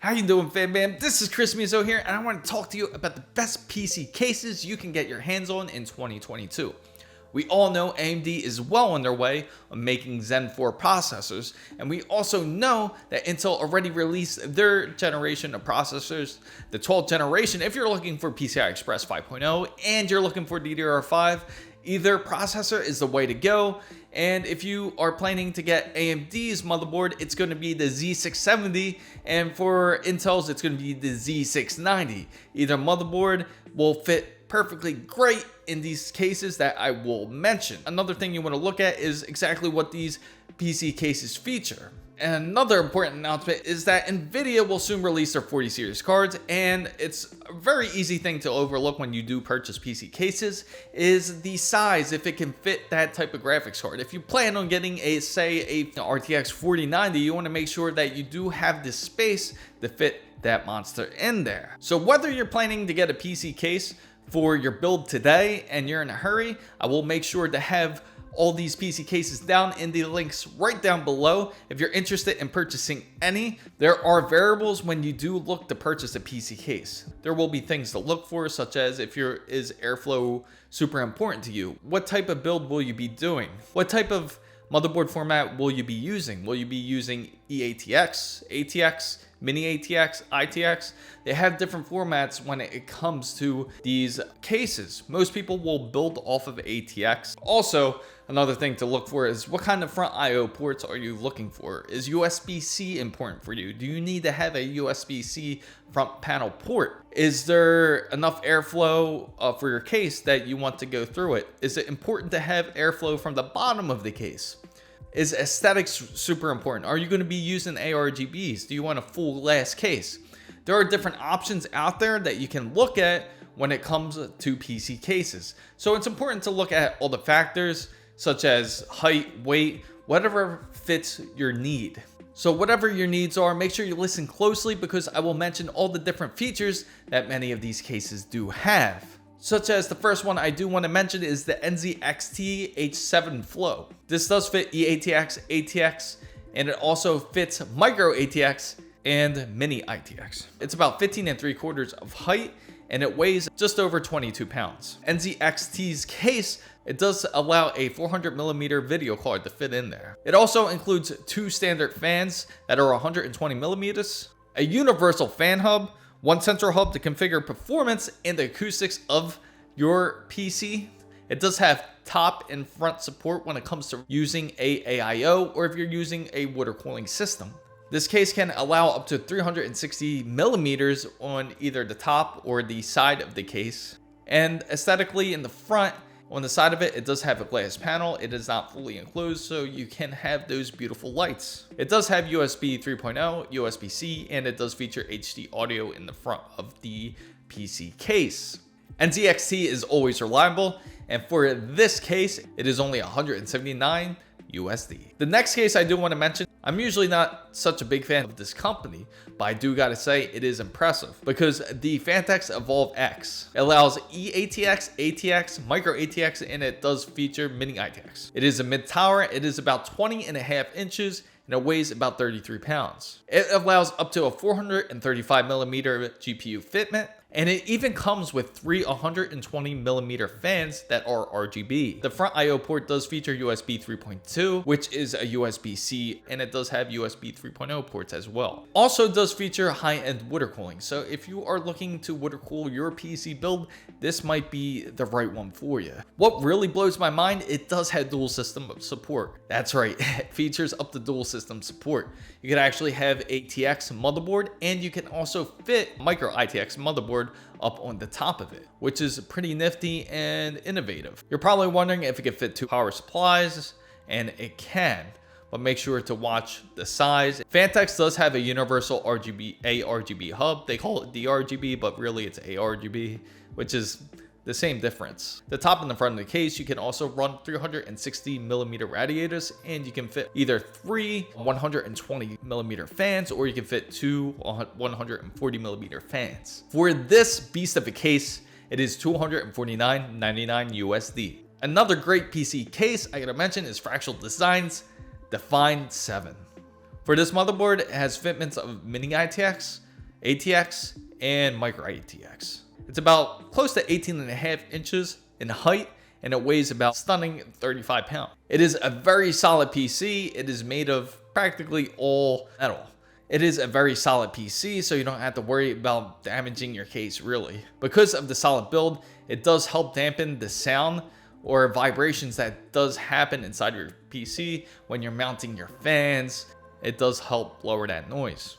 How you doing, fam bam? This is Chris Mizo here, and I want to talk to you about the best PC cases you can get your hands on in 2022. We all know AMD is well on their way on making Zen 4 processors, and we also know that Intel already released their generation of processors, the 12th generation. If you're looking for PCI Express 5.0 and you're looking for DDR5, either processor is the way to go. And if you are planning to get AMD's motherboard, it's going to be the Z670, and for Intel's, it's going to be the Z690. Either motherboard will fit perfectly great in these cases that I will mention. Another thing you want to look at is exactly what these PC cases feature. And another important announcement is that NVIDIA will soon release their 40 series cards, and it's a very easy thing to overlook when you do purchase PC cases is the size, if it can fit that type of graphics card. If you plan on getting a RTX 4090, you want to make sure that you do have the space to fit that monster in there. So whether you're planning to get a PC case for your build today and you're in a hurry, I will make sure to have all these PC cases down in the links right down below. If you're interested in purchasing any, there are variables when you do look to purchase a PC case. There will be things to look for, such as is airflow super important to you? What type of build will you be doing? What type of motherboard format will you be using? Will you be using eATX, ATX, mini ATX, ITX? They have different formats when it comes to these cases. Most people will build off of ATX. Also, another thing to look for is what kind of front IO ports are you looking for? Is USB-C important for you? Do you need to have a USB-C front panel port? Is there enough airflow for your case that you want to go through it? Is it important to have airflow from the bottom of the case? Is aesthetics super important? Are you going to be using ARGBs? Do you want a full glass case? There are different options out there that you can look at when it comes to PC cases. So it's important to look at all the factors such as height, weight, whatever fits your need. So whatever your needs are, make sure you listen closely because I will mention all the different features that many of these cases do have. Such as the first one I do want to mention is the NZXT H7 Flow. This does fit eATX, ATX, and it also fits micro ATX and mini ITX. It's about 15 3/4 of height, and it weighs just over 22 pounds. NZXT's case, it does allow a 400mm video card to fit in there. It also includes two standard fans that are 120mm, a universal fan hub, one central hub to configure performance and the acoustics of your PC. It does have top and front support when it comes to using a AIO or if you're using a water cooling system. This case can allow up to 360mm on either the top or the side of the case. And aesthetically in the front, on the side of it, it does have a glass panel. It is not fully enclosed, so you can have those beautiful lights. It does have USB 3.0, USB-C, and it does feature HD audio in the front of the PC case. NZXT is always reliable, and for this case, it is only $179 USD. The next case I do want to mention, I'm usually not such a big fan of this company, but I do gotta say it is impressive because the Phanteks Evolve X allows eATX, ATX, micro ATX, and it does feature mini ITX. It is a mid-tower, it is about 20.5 inches, and it weighs about 33 pounds. It allows up to a 435mm GPU fitment, and it even comes with three 120mm fans that are RGB. The front IO port does feature USB 3.2, which is a USB-C, and it does have USB 3.0 ports as well. Also does feature high-end water cooling, so if you are looking to water cool your PC build, this might be the right one for you. What really blows my mind, it does have dual system support. That's right, it features up to dual system support. You can actually have ATX motherboard, and you can also fit micro ITX motherboard up on the top of it, which is pretty nifty and innovative. You're probably wondering if it can fit two power supplies, and it can, but make sure to watch the size. Phanteks does have a universal ARGB hub. They call it DRGB, but really it's ARGB, which is the same difference. The top and the front of the case, you can also run 360mm radiators, and you can fit either three 120mm fans, or you can fit two 140mm fans. For this beast of a case, it is $249.99 USD. Another great PC case I gotta mention is Fractal Design's Define 7. For this motherboard, it has fitments of mini ITX, ATX and micro ATX. It's about close to 18.5 inches in height, and it weighs about stunning 35 pounds. It is a very solid PC. It is made of practically all metal. It is a very solid PC, so you don't have to worry about damaging your case really. Because of the solid build, it does help dampen the sound or vibrations that does happen inside your PC when you're mounting your fans. It does help lower that noise.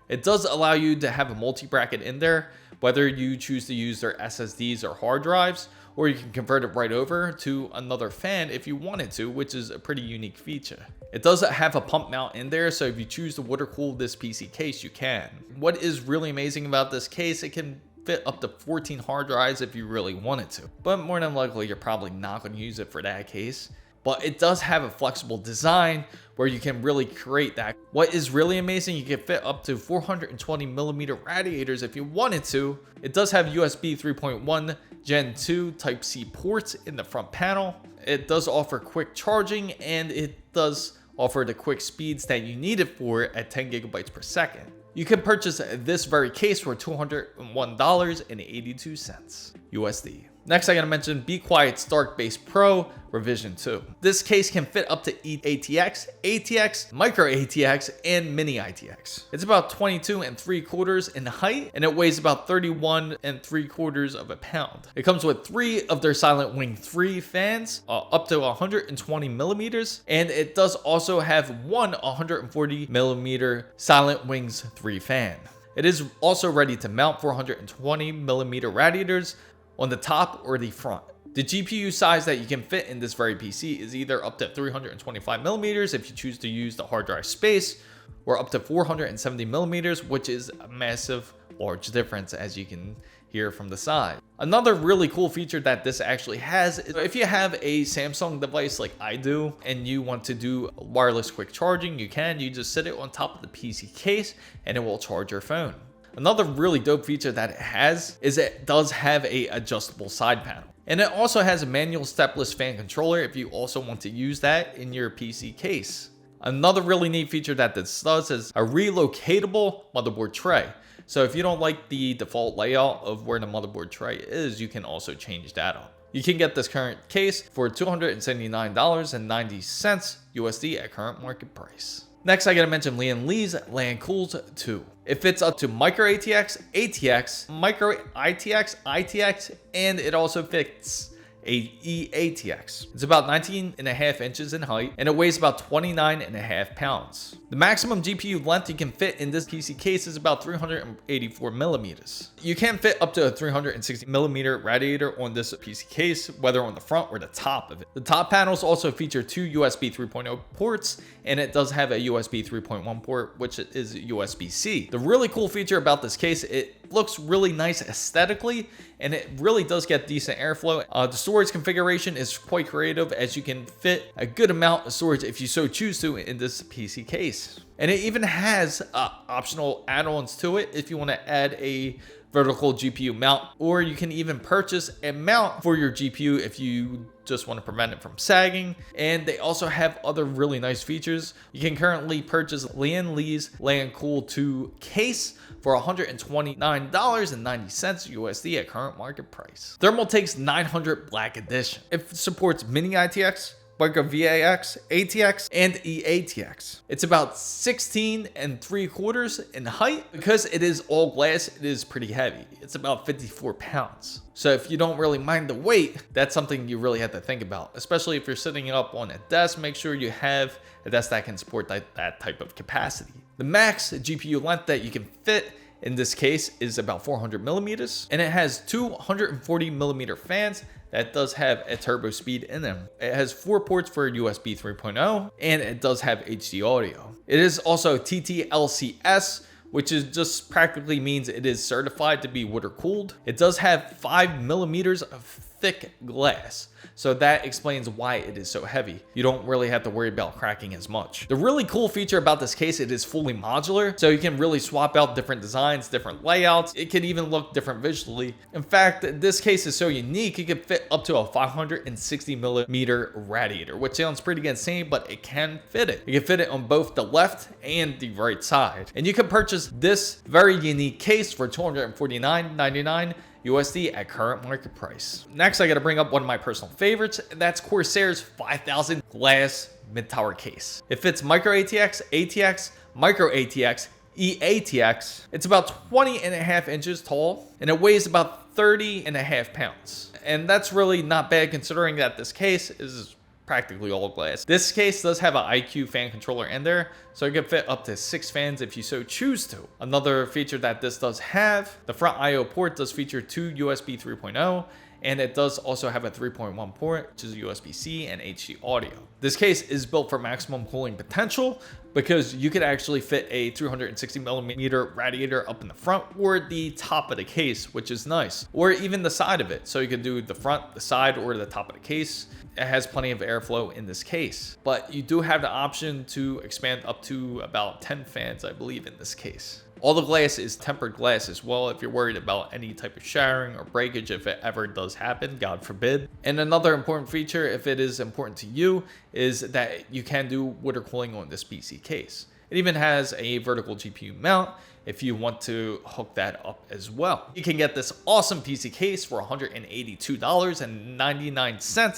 It does allow you to have a multi-bracket in there, whether you choose to use their SSDs or hard drives, or you can convert it right over to another fan if you wanted to, which is a pretty unique feature. It does have a pump mount in there, so if you choose to water cool this PC case, you can. What is really amazing about this case, it can fit up to 14 hard drives if you really wanted to. But more than likely, you're probably not going to use it for that case. But it does have a flexible design where you can really create that. What is really amazing, you can fit up to 420mm radiators if you wanted to. It does have USB 3.1 Gen 2 Type-C ports in the front panel. It does offer quick charging, and it does offer the quick speeds that you need it for at 10 gigabytes per second. You can purchase this very case for $201.82 USD. Next, I gotta mention Be Quiet's Dark Base Pro Revision 2. This case can fit up to ATX, ATX, Micro ATX, and Mini ITX. It's about 22.75 in height, and it weighs about 31.75 of a pound. It comes with 3 of their Silent Wing 3 fans, up to 120 millimeters, and it does also have one 140 millimeter Silent Wings 3 fan. It is also ready to mount 420 millimeter radiators on the top or the front. The GPU size that you can fit in this very PC is either up to 325 millimeters if you choose to use the hard drive space, or up to 470 millimeters, which is a massive, large difference as you can hear from the side. Another really cool feature that this actually has is if you have a Samsung device like I do, and you want to do wireless quick charging, you can. You just sit it on top of the PC case and it will charge your phone. Another really dope feature that it has is it does have a adjustable side panel. And it also has a manual stepless fan controller if you also want to use that in your PC case. Another really neat feature that this does is a relocatable motherboard tray. So if you don't like the default layout of where the motherboard tray is, you can also change that up. You can get this current case for $279.90 USD at current market price. Next, I gotta mention Lian's Lian Cools 2. It fits up to Micro ATX, ATX, Micro ITX, ITX, and it also fits a eATX. It's about 19.5 inches in height, and it weighs about 29.5 pounds. The maximum GPU length you can fit in this PC case is about 384 millimeters. You can fit up to a 360 millimeter radiator on this PC case, whether on the front or the top of it. The top panels also feature 2 USB 3.0 ports, and it does have a USB 3.1 port, which is USB-C. The really cool feature about this case, it looks really nice aesthetically, and it really does get decent airflow. The storage configuration is quite creative, as you can fit a good amount of storage if you so choose to in this PC case. And it even has optional add-ons to it if you want to add a vertical GPU mount, or you can even purchase a mount for your GPU if you just want to prevent it from sagging. And they also have other really nice features. You can currently purchase Lian's Lian Cool 2 case for $129.90 USD at current market price. Thermaltake's 900 Black Edition. It supports Mini ITX, Micro VAX, ATX, and eATX. It's about 16.75 in height. Because it is all glass, it is pretty heavy. It's about 54 pounds. So if you don't really mind the weight, that's something you really have to think about. Especially if you're sitting up on a desk, make sure you have a desk that can support that type of capacity. The max GPU length that you can fit in this case is about 400 millimeters, and it has 240 millimeter fans that does have a turbo speed in them. It has 4 ports for USB 3.0, and it does have HD audio. It is also TTLCS, which is just practically means it is certified to be water cooled. It does have 5 millimeters of thick glass. So that explains why it is so heavy. You don't really have to worry about cracking as much. The really cool feature about this case, it is fully modular. So you can really swap out different designs, different layouts. It can even look different visually. In fact, this case is so unique, you can fit up to a 560 millimeter radiator, which sounds pretty insane, but it can fit it. You can fit it on both the left and the right side. And you can purchase this very unique case for $249.99 USD at current market price. Next, I gotta bring up one of my personal favorites, and that's Corsair's 5000 glass mid-tower case. It fits micro ATX, ATX, micro ATX, EATX. It's about 20.5 inches tall, and it weighs about 30.5 pounds. And that's really not bad considering that this case is practically all glass. This case does have an IQ fan controller in there, so it can fit up to 6 fans if you so choose to. Another feature that this does have, the front IO port does feature 2 USB 3.0, and it does also have a 3.1 port, which is USB-C and HD audio. This case is built for maximum cooling potential because you could actually fit a 360 millimeter radiator up in the front or the top of the case, which is nice, or even the side of it. So you can do the front, the side, or the top of the case. It has plenty of airflow in this case, but you do have the option to expand up to about 10 fans, I believe, in this case. All the glass is tempered glass as well if you're worried about any type of shattering or breakage if it ever does happen, God forbid. And another important feature, if it is important to you, is that you can do water cooling on this PC case. It even has a vertical GPU mount if you want to hook that up as well. You can get this awesome PC case for $182.99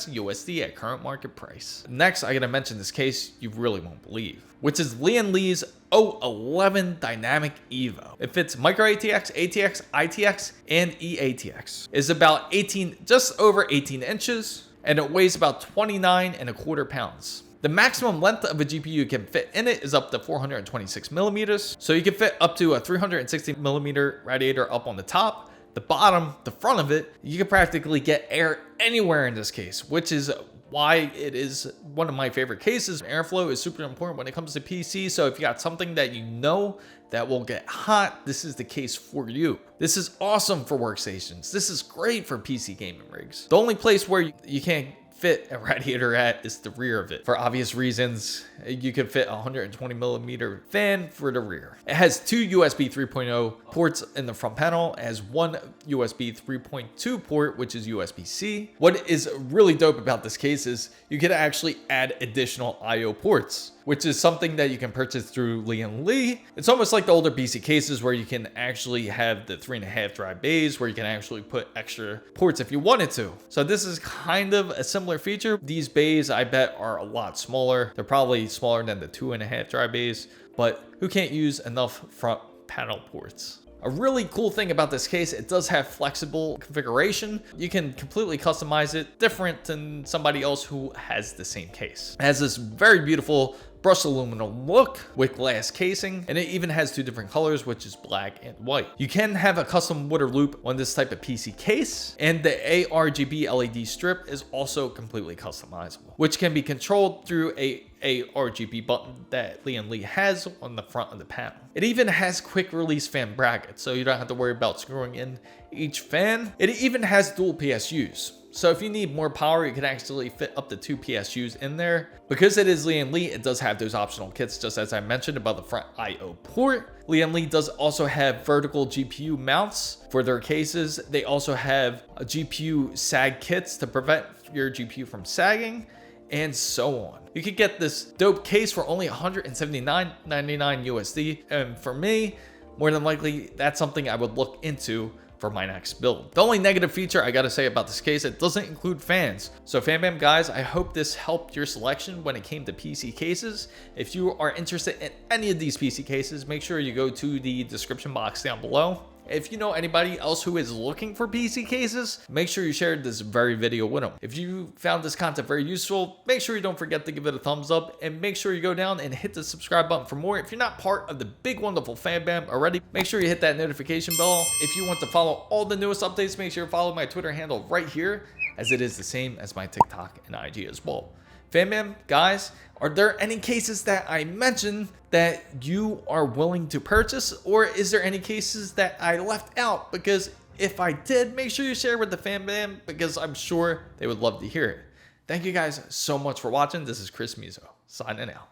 USD at current market price. Next, I gotta mention this case you really won't believe, which is Lian Li's 011 Dynamic Evo. It fits micro ATX, ATX, ITX, and EATX. It's about just over 18 inches, and it weighs about 29.25 pounds. The maximum length of a GPU you can fit in it is up to 426 millimeters. So you can fit up to a 360 millimeter radiator up on the top, the bottom, the front of it. You can practically get air anywhere in this case, which is why it is one of my favorite cases. Airflow is super important when it comes to PC. So if you got something that you know that will get hot, this is the case for you. This is awesome for workstations. This is great for PC gaming rigs. The only place where you can't fit a radiator at is the rear of it. For obvious reasons, you can fit a 120 millimeter fan for the rear. It has 2 USB 3.0 ports in the front panel, it has 1 USB 3.2 port, which is USB-C. What is really dope about this case is you can actually add additional IO ports, which is something that you can purchase through Lian Li. It's almost like the older PC cases where you can actually have the 3.5 drive bays where you can actually put extra ports if you wanted to. So this is kind of a similar feature. These bays, I bet, are a lot smaller. They're probably smaller than the 2.5 drive bays, but who can't use enough front panel ports? A really cool thing about this case, it does have flexible configuration. You can completely customize it different than somebody else who has the same case. It has this very beautiful brushed aluminum look with glass casing, and it even has 2 different colors, which is black and white. You can have a custom water loop on this type of PC case, and the ARGB LED strip is also completely customizable, which can be controlled through a RGB button that Lian Li has on the front of the panel. It even has quick release fan brackets, so you don't have to worry about screwing in each fan. It even has dual PSUs. So if you need more power, you can actually fit up to 2 PSUs in there. Because it is Lian Li, it does have those optional kits, just as I mentioned about the front IO port. Lian Li does also have vertical GPU mounts for their cases. They also have a GPU sag kits to prevent your GPU from sagging, and so on. You could get this dope case for only $179.99 USD. And for me, more than likely, that's something I would look into for my next build. The only negative feature I gotta say about this case, it doesn't include fans. So FanBam guys, I hope this helped your selection when it came to PC cases. If you are interested in any of these PC cases, make sure you go to the description box down below. If you know anybody else who is looking for PC cases, make sure you share this very video with them. If you found this content very useful, make sure you don't forget to give it a thumbs up, and make sure you go down and hit the subscribe button for more. If you're not part of the big wonderful FanBam already, make sure you hit that notification bell. If you want to follow all the newest updates, make sure you follow my Twitter handle right here, as it is the same as my TikTok and IG as well. FanBam guys, are there any cases that I mentioned that you are willing to purchase, or is there any cases that I left out because If I did, make sure you share with the fan band because I'm sure they would love to hear it. Thank you guys so much for watching. This is Chris Mizo signing out.